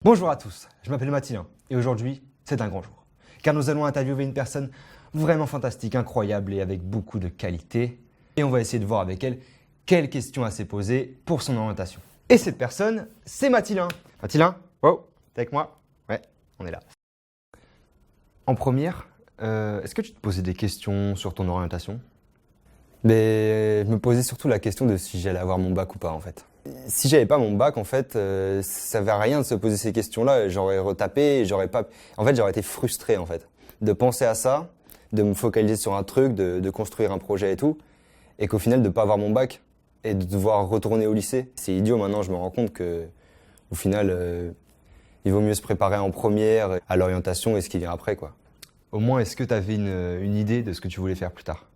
Bonjour à tous, je m'appelle Mathilin et aujourd'hui, c'est un grand jour. Car nous allons interviewer une personne vraiment fantastique, incroyable et avec beaucoup de qualité. Et on va essayer de voir avec elle quelles questions à s'est posées pour son orientation. Et cette personne, c'est Mathilin. Mathilin, wow, t'es avec moi? Ouais, on est là. En première, est-ce que tu te posais des questions sur ton orientation? Mais je me posais surtout la question de si j'allais avoir mon bac ou pas en fait. Si j'avais pas mon bac en fait, ça servait à rien de se poser ces questions-là. J'aurais retapé, j'aurais pas. En fait, j'aurais été frustré en fait de penser à ça, de me focaliser sur un truc, de construire un projet et tout, et qu'au final de pas avoir mon bac et de devoir retourner au lycée. C'est idiot maintenant. Je me rends compte que au final, il vaut mieux se préparer en première à l'orientation et ce qui vient après quoi. Au moins, est-ce que tu avais une idée de ce que tu voulais faire plus tard?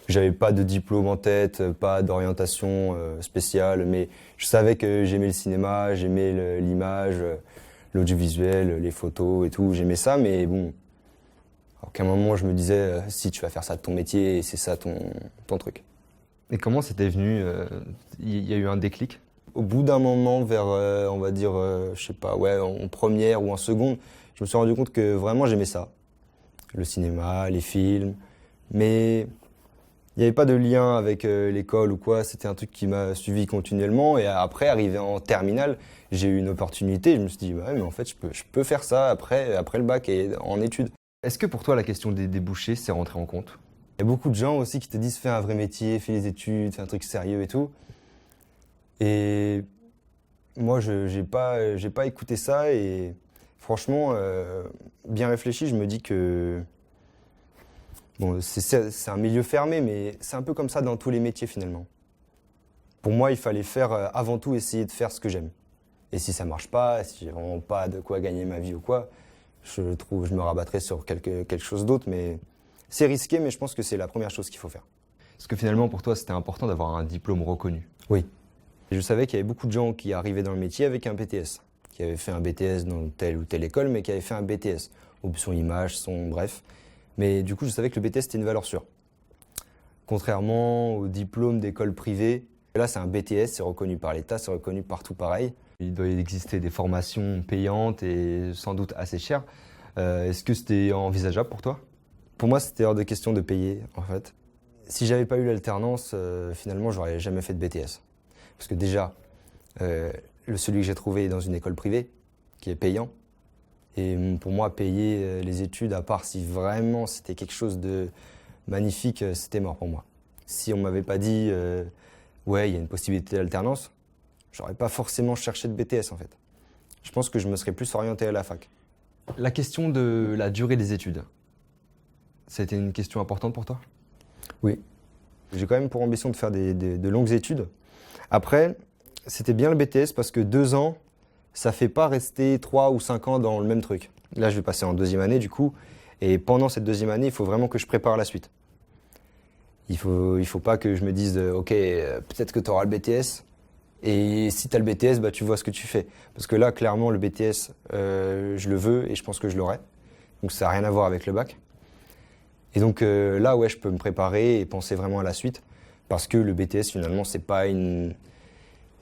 J'avais pas de diplôme en tête, pas d'orientation spéciale, mais je savais que j'aimais le cinéma, j'aimais l'image, l'audiovisuel, les photos et tout. J'aimais ça, mais bon, à aucun moment je me disais si tu vas faire ça de ton métier et c'est ça ton truc. Et comment c'était venu? Il y a eu un déclic? Au bout d'un moment, vers, on va dire, je sais pas, ouais, en première ou en seconde, je me suis rendu compte que vraiment j'aimais ça. Le cinéma, les films, mais il n'y avait pas de lien avec l'école ou quoi, c'était un truc qui m'a suivi continuellement. Et après, arrivé en terminale, j'ai eu une opportunité. Je me suis dit, bah ouais, mais en fait, je peux faire ça après le bac et en études. Est-ce que pour toi, la question des débouchés, c'est rentré en compte? Il y a beaucoup de gens aussi qui te disent, fais un vrai métier, fais les études, fais un truc sérieux et tout. Et moi, j'ai pas écouté ça et franchement, bien réfléchi, je me dis que bon, c'est un milieu fermé, mais c'est un peu comme ça dans tous les métiers finalement. Pour moi, il fallait faire avant tout essayer de faire ce que j'aime. Et si ça marche pas, si j'ai vraiment pas de quoi gagner ma vie ou quoi, je me rabattrai sur quelque chose d'autre. Mais c'est risqué, mais je pense que c'est la première chose qu'il faut faire. Est-ce que finalement, pour toi, c'était important d'avoir un diplôme reconnu? Oui. Et je savais qu'il y avait beaucoup de gens qui arrivaient dans le métier avec un BTS, qui avaient fait un BTS dans telle ou telle école, mais qui avaient fait un BTS, option image, son, bref. Mais du coup, je savais que le BTS, c'était une valeur sûre. Contrairement au diplôme d'école privée, là, c'est un BTS, c'est reconnu par l'État, c'est reconnu partout pareil. Il doit exister des formations payantes et sans doute assez chères. Est-ce que c'était envisageable pour toi? Pour moi, c'était hors de question de payer, en fait. Si j'avais pas eu l'alternance, finalement, j'aurais jamais fait de BTS. Parce que déjà, celui que j'ai trouvé est dans une école privée, qui est payant. Et pour moi, payer les études, à part si vraiment c'était quelque chose de magnifique, c'était mort pour moi. Si on m'avait pas dit, ouais, il y a une possibilité d'alternance, j'aurais pas forcément cherché de BTS en fait. Je pense que je me serais plus orienté à la fac. La question de la durée des études, ça a été une question importante pour toi? Oui. J'ai quand même pour ambition de faire de longues études. Après, c'était bien le BTS parce que 2 ans, ça fait pas rester 3 ou 5 ans dans le même truc. Là, je vais passer en deuxième année du coup, et pendant cette deuxième année, il faut vraiment que je prépare la suite. Il faut pas que je me dise, ok, peut-être que tu auras le BTS, et si tu as le BTS, bah, tu vois ce que tu fais. Parce que là, clairement, le BTS, je le veux et je pense que je l'aurai. Donc ça n'a rien à voir avec le bac. Et donc là, ouais, je peux me préparer et penser vraiment à la suite, parce que le BTS, finalement, c'est pas une...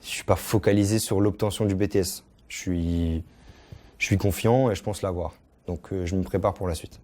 Je suis pas focalisé sur l'obtention du BTS. Je suis confiant et je pense l'avoir. Donc je me prépare pour la suite.